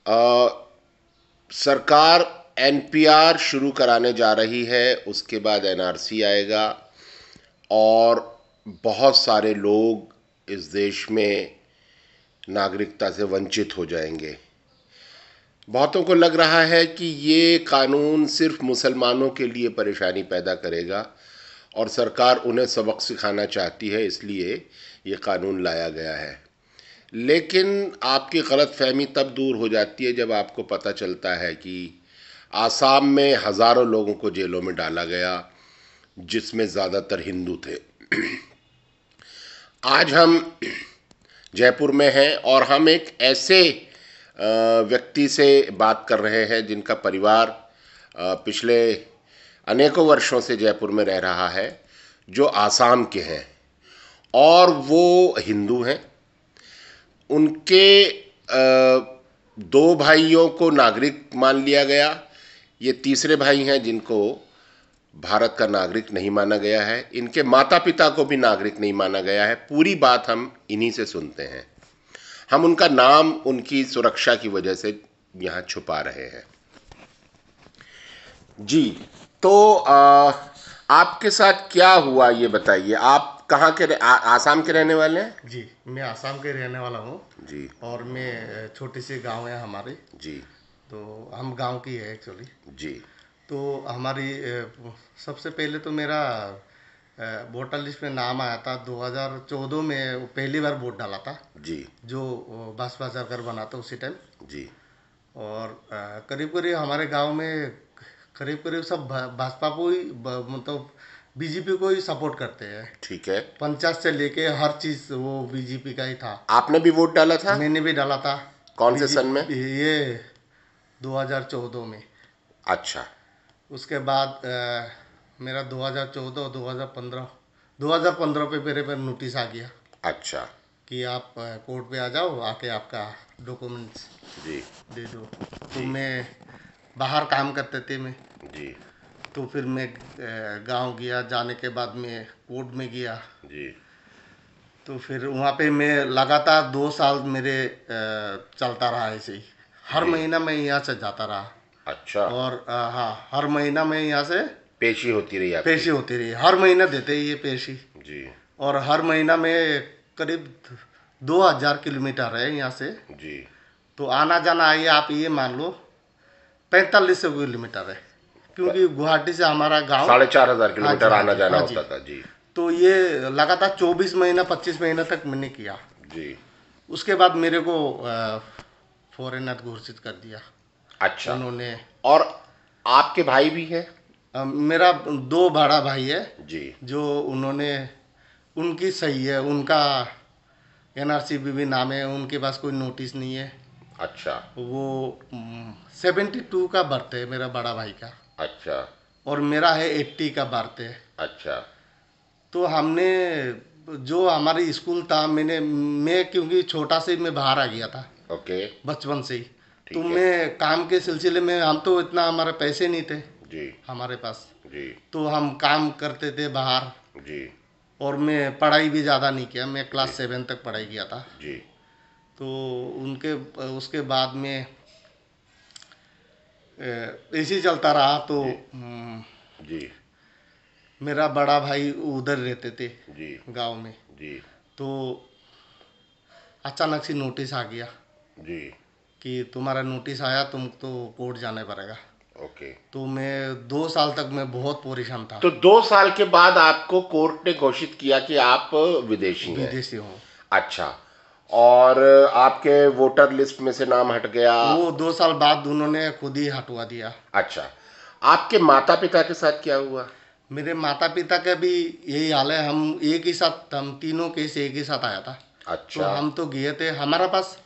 अ, सरकार एनपीआर शुरू कराने जा रही है, उसके बाद एनआरसी आएगा और बहुत सारे लोग इस देश में नागरिकता से वंचित हो जाएंगे। बहुतों को लग रहा है कि ये कानून सिर्फ मुसलमानों के लिए परेशानी पैदा करेगा और सरकार उन्हें सबक सिखाना चाहती है, इसलिए ये कानून लाया गया है। लेकिन आपकी गलतफहमी तब दूर हो जाती है जब आपको पता चलता है कि आसाम में हज़ारों लोगों को जेलों में डाला गया, जिसमें ज़्यादातर हिंदू थे। आज हम जयपुर में हैं और हम एक ऐसे व्यक्ति से बात कर रहे हैं जिनका परिवार पिछले अनेकों वर्षों से जयपुर में रह रहा है, जो आसाम के हैं और वो हिंदू हैं। उनके दो भाइयों को नागरिक मान लिया गया, ये तीसरे भाई हैं जिनको भारत का नागरिक नहीं माना गया है। इनके माता पिता को भी नागरिक नहीं माना गया है। पूरी बात हम इन्हीं से सुनते हैं। हम उनका नाम उनकी सुरक्षा की वजह से यहाँ छुपा रहे हैं। जी, तो आपके साथ क्या हुआ ये बताइए। आप कहाँ के आसाम के रहने वाले हैं? जी, मैं आसाम के रहने वाला हूँ। जी। और मैं छोटी सी गांव है हमारी। जी। तो हम गांव की है एक्चुअली। जी। तो हमारी सबसे पहले तो मेरा वोटर लिस्ट में नाम आया था 2014 में, पहली बार वोट डाला था। जी। जो भाजपा सरकार बना था उसी टाइम। जी। और करीब करीब हमारे गांव में करीब करीब सब भाजपा को ही मतलब बीजेपी को ही सपोर्ट करते हैं। ठीक है। पंचायत से लेके हर चीज वो बीजेपी का ही था। आपने भी वोट डाला था? मैंने भी डाला था। कौन से सन में? ये 2014 में। अच्छा। उसके बाद मेरा 2014 और 2015 पे मेरे पर नोटिस आ गया। अच्छा। कि आप कोर्ट पे आ जाओ, आके आपका डॉक्यूमेंट्स जी दे दो। तो मैं बाहर काम करते थे मैं। जी तो फिर मैं गांव गया, जाने के बाद मैं कोर्ट में गया। जी तो फिर वहाँ पे मैं लगातार 2 साल मेरे चलता रहा ऐसे ही। हर जी। महीना मैं यहाँ से जाता रहा। अच्छा। और हाँ, हर महीना मैं यहाँ से पेशी होती रही आपकी? पेशी होती रही। हर महीना देते ही ये पेशी। जी। और हर महीना में करीब 2000 किलोमीटर है यहाँ से। जी। तो आना जाना आइए, आप ये मान लो 4500 किलोमीटर है, क्योंकि गुवाहाटी से हमारा गांव 4500 किलोमीटर हाँ आना जी, जाना हाँ जी। होता था। जी। तो ये लगातार 24 महीना 25 महीना तक मैंने किया। जी। उसके बाद मेरे को फॉरेनर घोषित कर दिया। अच्छा। उन्होंने। और आपके भाई भी हैं? मेरा 2 बड़ा भाई है। जी। जो उन्होंने, उनकी सही है, उनका एनआरसी भी नाम है, उनके पास कोई नोटिस नहीं है। अच्छा। वो 72 का बर्थ है मेरा बड़ा भाई का। अच्छा। और मेरा है 80 का बर्थ है। अच्छा। तो हमने, जो हमारी स्कूल था, मैं क्योंकि छोटा से मैं बाहर आ गया था ओके। बचपन से ही। तो ठीक है। मैं काम के सिलसिले में, हम तो इतना हमारे पैसे नहीं थे जी। हमारे पास। जी। तो हम काम करते थे बाहर। जी। और मैं पढ़ाई भी ज़्यादा नहीं किया, मैं क्लास 7 तक पढ़ाई किया था। जी। तो उनके उसके बाद में ऐसे ही चलता रहा। तो जी। मेरा बड़ा भाई उधर रहते थे जी। गांव में। जी। तो अचानक से नोटिस आ गया जी। कि तुम्हारा नोटिस आया, तुम तो कोर्ट जाने पड़ेगा। ओके। तो मैं 2 साल तक मैं बहुत परेशान था। तो 2 साल के बाद आपको कोर्ट ने घोषित किया कि आप विदेशी हैं? विदेशी हूँ। अच्छा। और आपके वोटर लिस्ट में से नाम हट गया? वो 2 साल बाद उन्होंने खुद ही हटवा दिया। अच्छा। आपके माता पिता के साथ क्या हुआ? मेरे माता पिता का भी यही हाल है। हम एक ही साथ, हम तीनों केस एक ही साथ आया था। तो अच्छा। हम तो गए थे। हमारा पास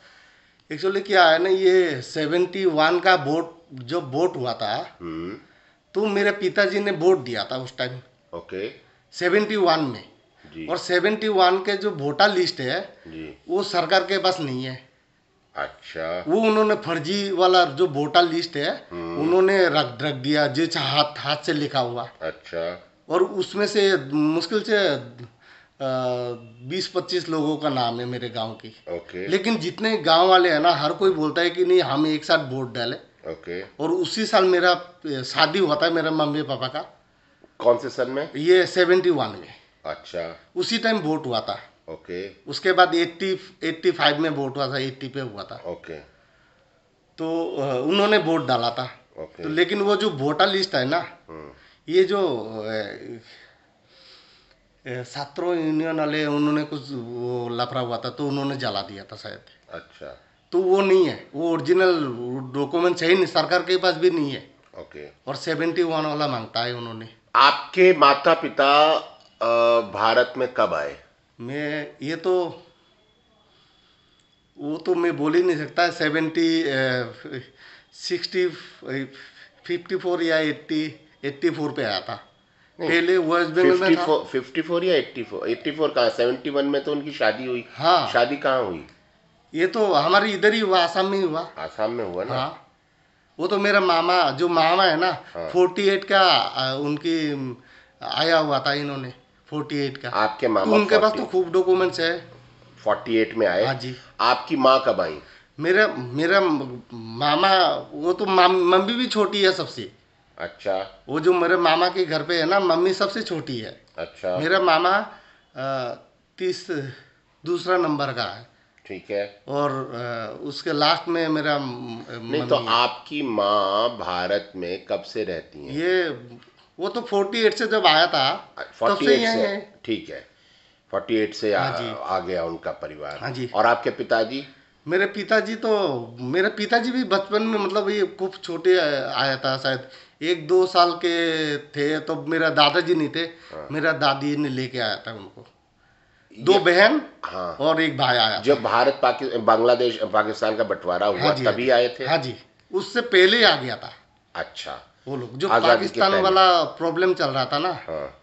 एक्चुअली क्या है ना, ये 71 का वोट, जो वोट हुआ था, तो मेरे पिताजी ने वोट दिया था उस टाइम ओके। 71 में। जी। और 71 के जो वोटर लिस्ट है, जी। वो सरकार के पास नहीं है। अच्छा। वो उन्होंने फर्जी वाला जो वोटर लिस्ट है, उन्होंने रख दिया, जो हाथ हाथ से लिखा हुआ। अच्छा। और उसमें से मुश्किल से 20-25 लोगों का नाम है मेरे गांव की। ओके। लेकिन जितने गांव वाले हैं ना, हर कोई बोलता है कि नहीं हम एक साथ वोट डालें। ओके। और उसी साल मेरा शादी हुआ था मेरे मम्मी पापा का। कौन से सन में? ये 71 में। अच्छा। उसी टाइम वोट हुआ था। ओके। उसके बाद 85 में वोट हुआ था, 80 पे हुआ था। ओके। तो उन्होंने वोट डाला था। ओके। तो लेकिन वो जो वोटर लिस्ट है ना, ये जो छात्रों यूनियन वाले, उन्होंने कुछ वो लफड़ा हुआ था तो उन्होंने जला दिया था शायद। अच्छा। तो वो नहीं है, वो ओरिजिनल डॉक्यूमेंट है ही नहीं, सरकार के पास भी नहीं है। ओके। और 71 वाला मांगता है उन्होंने। आपके माता पिता भारत में कब आए? मैं ये तो वो तो मैं बोल ही नहीं सकता। 60 54 या 84 पे आया था। नहीं, पहले वेस्ट बंगाल में था। 54 या 84? 84 कहाँ, 71 में तो उनकी शादी हुई। हाँ, शादी कहाँ हुई? ये तो हमारे इधर ही हुआ, आसाम में ही हुआ। आसाम में हुआ ना? हाँ, वो तो मेरा मामा जो मामा है ना, हाँ। 48 का उनकी आया हुआ था इन्होंने, 48 का। आपके तो मामा उनके पास तो 40 खूब डॉक्यूमेंट्स है। 48 में आए। हाँ जी। आपकी माँ कब आई? मेरा मेरा मामा, वो तो मम्मी भी छोटी है सबसे। अच्छा। वो जो मेरे मामा के घर पे है ना, मम्मी सबसे छोटी है। अच्छा। मेरा मामा 30 दूसरा नंबर का है। ठीक है। और उसके लास्ट में मेरा नहीं तो मम्मी है। आपकी माँ भारत में कब से रहती हैं? ये वो तो 48 से जब आया था तब से 48 यहाँ से? है। ठीक है, 48 से हाँ जी। आ गया उनका परिवार। हाँ जी। और आपके पिताजी? मेरे पिताजी भी बचपन में, मतलब ये खूब छोटे आया था शायद, 1-2 साल के थे तो मेरा दादाजी नहीं थे। मेरा दादी ने लेके आया था उनको। 2 बहन हाँ। और एक भाई आया जब था। भारत बांग्लादेश पाकिस्तान का बंटवारा हुआ हाँ जी, हाँ तभी जी। आए थे? हाँ जी, उससे पहले ही आ गया था। अच्छा। वो लोग जो आजादी के पाकिस्तान पहले। वाला प्रॉब्लम चल रहा था ना, हाँ।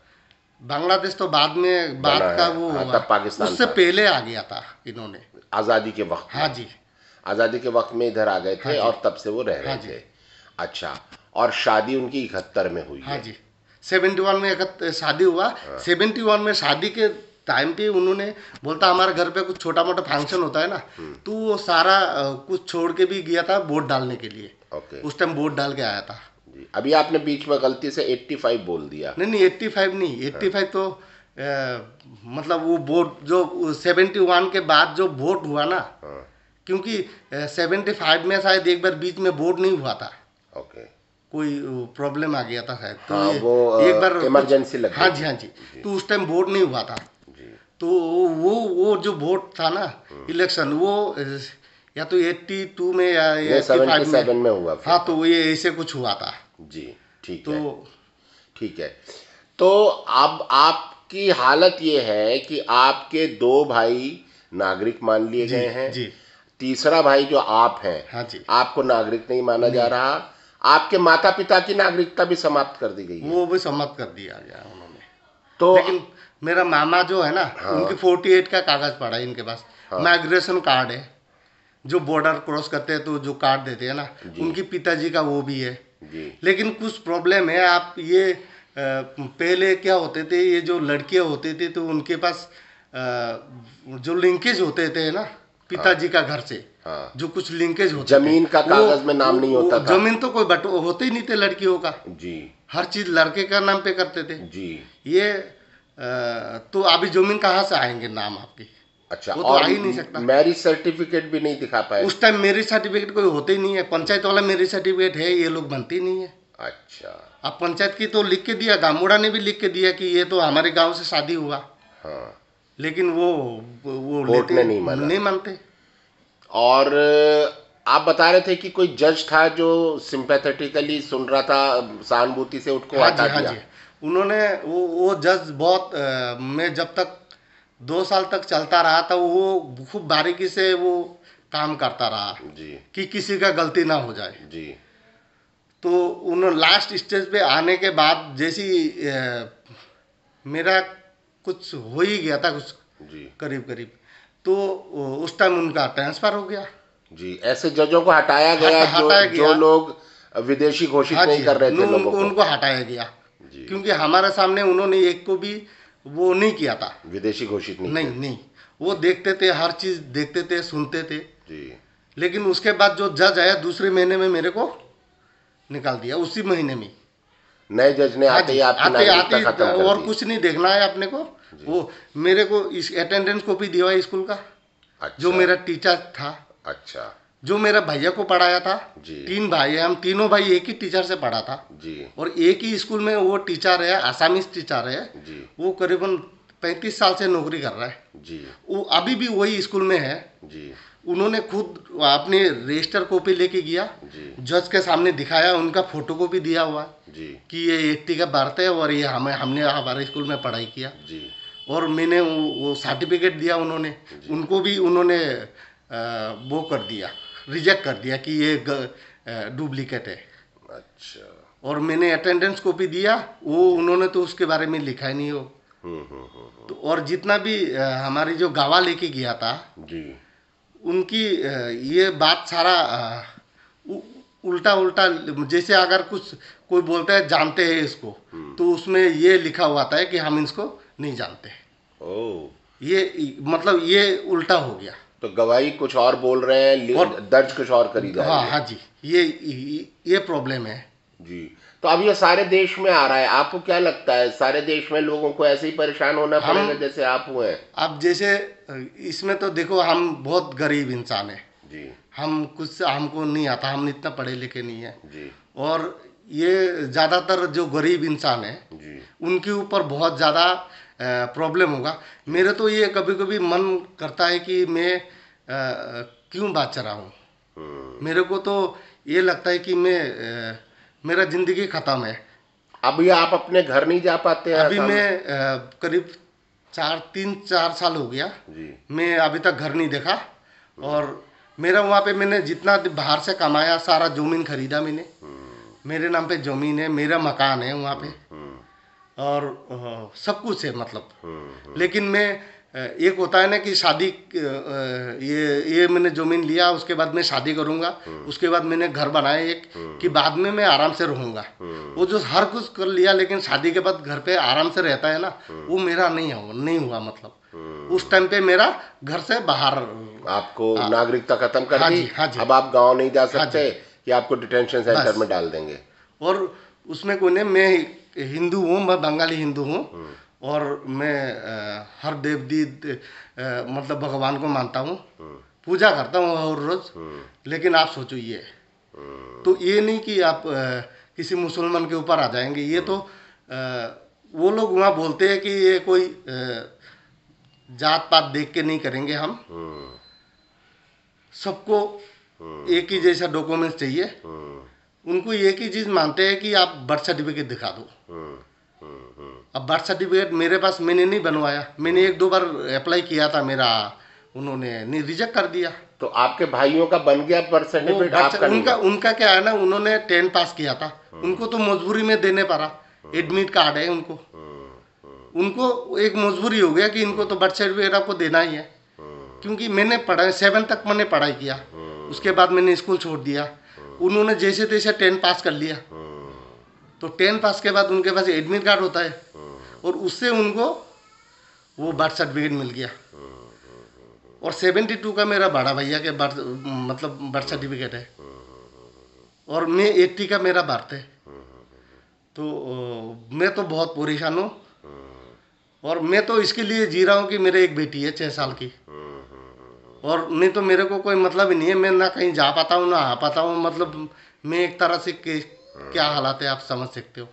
बांग्लादेश तो बाद में बना बाद का है। वो हाँ, हुआ। तब पाकिस्तान उससे था। पहले आ गया था इन्होंने। आजादी के वक्त में। हाँ जी। आजादी के वक्त में इधर आ गए हाँ थे जी। और तब से वो रह रहे हाँ जी। थे। अच्छा। और शादी उनकी 71 में हुई हाँ है? जी, 71 में शादी हुआ। 71 में शादी के टाइम पे उन्होंने बोलता हमारे घर पे कुछ छोटा मोटा फंक्शन होता है ना, तो वो सारा कुछ छोड़ के भी गया था वोट डालने के लिए। ओके। उस टाइम वोट डाल के आया था। जी। अभी आपने बीच में गलती से 85 बोल दिया। नहीं, 85 नहीं, 85 तो मतलब वो वोट जो 71 के बाद जो वोट हुआ ना, हाँ। क्योंकि 75 में शायद एक बार बीच में वोट नहीं हुआ था। ओके। कोई प्रॉब्लम आ गया था शायद, तो हाँ, ये वो एक बार इमरजेंसी लग हाँ गई जी, थी। हाँ जी। तो उस टाइम वोट नहीं हुआ था। जी। तो वो जो वोट था ना, इलेक्शन, वो या तो 82 में या ये 85 में। 77 में हुआ फिर। हाँ, तो ये ऐसे कुछ हुआ था। जी। ठीक तो है। ठीक है। तो अब आपकी हालत ये है कि आपके 2 भाई नागरिक मान लिए जी, गए हैं। जी। तीसरा भाई जो आप हैं, हाँ जी। आपको नागरिक नहीं माना जा रहा। आपके माता पिता की नागरिकता भी समाप्त कर दी गई है। वो भी सम्मत कर दिया गया उन्होंने। तो लेकिन मेरा मामा जो है ना, हाँ। उनकी 48 का कागज पड़ा है इनके पास। हाँ। माइग्रेशन कार्ड है, जो बॉर्डर क्रॉस करते हैं तो जो कार्ड देते हैं ना, उनकी पिताजी का वो भी है। जी। लेकिन कुछ प्रॉब्लम है। आप ये पहले क्या होते थे, ये जो लड़कियां होती थी तो उनके पास जो लिंकेज होते थे ना पिताजी का घर से, हाँ। जो कुछ लिंकेज होते जमीन थे, का कागज में नाम नहीं होता था। जमीन तो कोई होते ही नहीं थे लड़कियों का। जी। हर चीज लड़के का नाम पे करते थे। जी। ये तो अभी जमीन कहाँ से आएंगे नाम आपकी? अच्छा। वो तो और आ ही नहीं सकता। मैरिज सर्टिफिकेट भी नहीं दिखा पाए? उस टाइम मैरिज सर्टिफिकेट कोई होते ही नहीं है। पंचायत वाला मैरिज सर्टिफिकेट है, ये लोग बनते ही नहीं है। अच्छा। अब पंचायत की तो लिख के दिया, गामूड़ा ने भी लिख के दिया कि ये तो हमारे गांव से शादी हुआ। हाँ। लेकिन वो कोर्ट ने नहीं माना। नहीं मानते। और आप बता रहे थे कि कोई जज था जो सिंपैथेटिकली सुन रहा था, सहानुभूति से उसको हाँ हटा जी, हाँ दिया। जी। उन्होंने वो जज बहुत मैं जब तक 2 साल तक चलता रहा था, वो खूब बारीकी से वो काम करता रहा जी। कि किसी का गलती ना हो जाए। जी। तो उन्होंने लास्ट स्टेज पे आने के बाद जैसी मेरा कुछ हो ही गया था, कुछ जी। करीब करीब, तो उस टाइम उनका ट्रांसफर हो गया। जी। ऐसे जजों को हटाया गया हटाया जो गया। लोग विदेशी घोषित हाँ नहीं जी, कर रहे थे लोगों उनको को। उनको हटाया गया। जी। क्योंकि हमारे सामने उन्होंने एक को भी वो नहीं किया था। विदेशी घोषित नहीं नहीं किया। नहीं, वो देखते थे, हर चीज़ देखते थे, सुनते थे। जी। लेकिन उसके बाद जो जज आया दूसरे महीने में मेरे को निकाल दिया, उसी महीने में। नए जज ने हाँ आते जी, ही आपकी आते नागरिकता आते खत्म कर और दी। कुछ नहीं देखना है अपने को। जी। वो मेरे को इस अटेंडेंस कॉपी दिया हुआ स्कूल का, जो अच्छा। मेरा टीचर था, अच्छा। जो मेरा भैया को पढ़ाया था। जी। 3 भाई हैं हम, तीनों भाई एक ही टीचर से पढ़ा था। जी। और एक ही स्कूल में वो टीचर है, आसामीज टीचर है। जी। वो करीबन 35 साल से नौकरी कर रहा है। जी। वो अभी भी वही स्कूल में है। जी। उन्होंने खुद अपनी रजिस्टर कॉपी लेके गया, जी। जज के सामने दिखाया, उनका फोटो कॉपी दिया हुआ है जी। कि ये 80 का बर्थ है और ये हमने हमारे स्कूल में पढ़ाई किया। जी। और मैंने वो सर्टिफिकेट दिया उन्होंने, उनको भी उन्होंने वो कर दिया, रिजेक्ट कर दिया कि ये डुप्लीकेट है। अच्छा। और मैंने अटेंडेंस कॉपी दिया, वो उन्होंने तो उसके बारे में लिखा ही नहीं हो। तो और जितना भी हमारी जो गवाह लेके गया था जी। उनकी ये बात सारा उल्टा उल्टा, जैसे अगर कुछ कोई बोलता है जानते हैं इसको, तो उसमें ये लिखा हुआ था कि हम इसको नहीं जानते। ओ। ये मतलब ये उल्टा हो गया। तो गवाही कुछ और बोल रहे हैं और दर्ज कुछ और करी जा रही हाँ है। हाँ जी, ये प्रॉब्लम है जी। तो अब ये सारे देश में आ रहा है, आपको क्या लगता है सारे देश में लोगों को ऐसे ही परेशान होना पड़ेगा जैसे आप हुए हैं? अब जैसे इसमें तो देखो, हम बहुत गरीब इंसान हैं जी। हम, कुछ हमको नहीं आता, हम इतना पढ़े लिखे नहीं है। जी। और ये ज़्यादातर जो गरीब इंसान है जी। उनके ऊपर बहुत ज़्यादा प्रॉब्लम होगा। मेरे तो ये कभी कभी मन करता है कि मैं क्यों बात रहा हूँ। मेरे को तो ये लगता है कि मेरा ज़िंदगी ख़त्म है। अभी आप अपने घर नहीं जा पाते हैं? अभी मैं करीब 3-4 साल हो गया, जी। मैं अभी तक घर नहीं देखा। और मेरा वहाँ पे मैंने जितना बाहर से कमाया सारा ज़मीन खरीदा मैंने, मेरे नाम पे ज़मीन है, मेरा मकान है वहाँ पे, और सब कुछ है मतलब। लेकिन मैं एक होता है ना कि शादी, ये मैंने ज़मीन लिया, उसके बाद मैं शादी करूँगा, उसके बाद मैंने घर बनाया एक, कि बाद में मैं आराम से रहूँगा। वो जो हर कुछ कर लिया, लेकिन शादी के बाद घर पे आराम से रहता है ना, वो मेरा नहीं हुआ मतलब। उस टाइम पे मेरा घर से बाहर, आपको नागरिकता खत्म कर हाँ दी। जी, हाँ जी। अब आप गांव नहीं जा हाँ सकते कि आपको डिटेंशन सेंटर में डाल देंगे। और उसमें कोई नहीं, मैं हिंदू हूँ, मैं बंगाली हिंदू हूँ, और मैं हर देवी मतलब भगवान को मानता हूँ, पूजा करता हूँ हर रोज। लेकिन आप सोचो, ये तो ये नहीं कि आप किसी मुसलमान के ऊपर आ जाएंगे। ये तो वो लोग वहाँ बोलते हैं कि ये कोई जात पात देख के नहीं करेंगे, हम सबको एक ही जैसा डॉक्यूमेंट्स चाहिए। उनको एक ही चीज़ मानते हैं कि आप बर्थ सर्टिफिकेट दिखा दो। अब बर्थ सर्टिफिकेट मेरे पास मैंने नहीं बनवाया, मैंने 1-2 बार अप्लाई किया था, मेरा उन्होंने नहीं, रिजेक्ट कर दिया। तो आपके भाइयों का बन गया बर्थ सर्टिफिकेट, आपका नहीं? उनका क्या है ना, उन्होंने 10 पास किया था, उनको तो मजबूरी में देने पड़ा। एडमिट कार्ड है उनको, उनको एक मजबूरी हो गया कि इनको तो बर्थ सर्टिफिकेट आपको देना ही है। क्योंकि मैंने पढ़ा 7 तक मैंने पढ़ाई किया, उसके बाद मैंने स्कूल छोड़ दिया। उन्होंने जैसे तैसे 10 पास कर लिया, तो 10 पास के बाद उनके पास एडमिट कार्ड होता है, और उससे उनको वो बर्थ सर्टिफिकेट मिल गया। और 72 का मेरा बड़ा भैया के बर्थ सर्टिफिकेट है, और मैं 80 का मेरा बर्थ है। तो मैं तो बहुत परेशान हूँ, और मैं तो इसके लिए जी रहा हूँ कि मेरे एक बेटी है 6 साल की, और नहीं तो मेरे को कोई मतलब ही नहीं है। मैं ना कहीं जा पाता हूँ ना आ पाता हूँ, मतलब मैं एक तरह से क्या हालात है आप समझ सकते हो।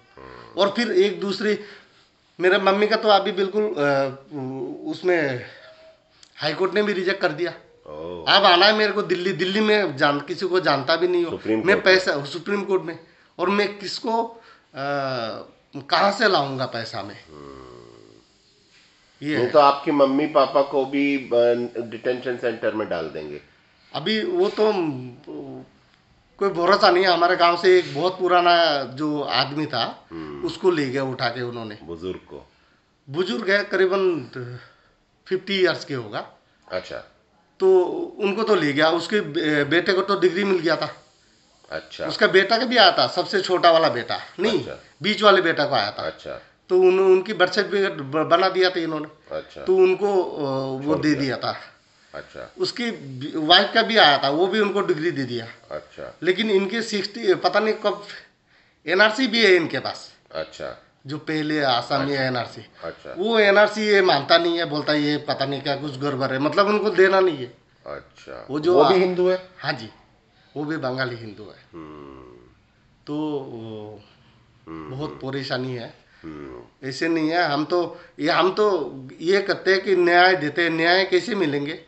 और फिर एक दूसरी, मेरे मम्मी का तो अभी बिल्कुल उसमें हाई कोर्ट ने भी रिजेक्ट कर दिया। अब आना है मेरे को दिल्ली में, किसी को जानता भी नहीं हो मैं, पैसा सुप्रीम कोर्ट में, और मैं किसको कहाँ से लाऊंगा पैसा मैं। ये नहीं तो आपकी मम्मी पापा को भी डिटेंशन सेंटर में डाल देंगे। अभी वो तो कोई भरोसा नहीं है। हमारे गांव से एक बहुत पुराना जो आदमी था, उसको ले गया उठा के उन्होंने। बुजुर्ग है, करीबन 50 इयर्स के होगा। अच्छा। तो उनको तो ले गया, उसके बेटे को तो डिग्री मिल गया था। अच्छा। उसका बेटा का भी आया था, सबसे छोटा वाला बेटा नहीं, अच्छा। बीच वाले बेटा को आया था। अच्छा। तो उनकी बर्थ सर्टिफिकेट बना दिया था इन्होंने। अच्छा। तो उनको वो दे दिया था। अच्छा। उसकी वाइफ का भी आया था, वो भी उनको डिग्री दे दिया। अच्छा। लेकिन इनके 60 पता नहीं कब एनआरसी भी है इनके पास। अच्छा। जो पहले आसामी है एनआरसी, अच्छा। वो एनआरसी ये मानता नहीं है, बोलता है ये पता नहीं क्या कुछ गड़बड़ है, मतलब उनको देना नहीं है। अच्छा। वो जो वो भी हिंदू है? हाँ जी, वो भी बंगाली हिंदू है। तो बहुत परेशानी है। ऐसे नहीं है, हम तो ये कहते हैं कि न्याय देते हैं, न्याय कैसे मिलेंगे?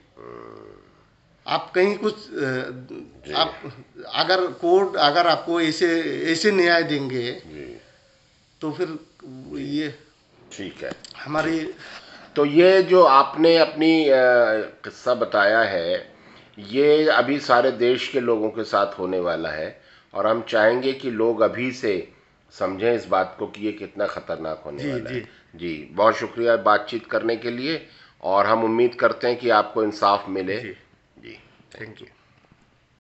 आप कहीं कुछ जी। आप अगर कोर्ट अगर आपको ऐसे ऐसे न्याय देंगे जी। तो फिर जी। ये ठीक है। हमारी। तो ये जो आपने अपनी किस्सा बताया है, ये अभी सारे देश के लोगों के साथ होने वाला है, और हम चाहेंगे कि लोग अभी से समझें इस बात को कि ये कितना खतरनाक होने जी वाला है। जी जी, बहुत शुक्रिया बातचीत करने के लिए, और हम उम्मीद करते हैं कि आपको इंसाफ मिले। जी, जी, थैंक यू।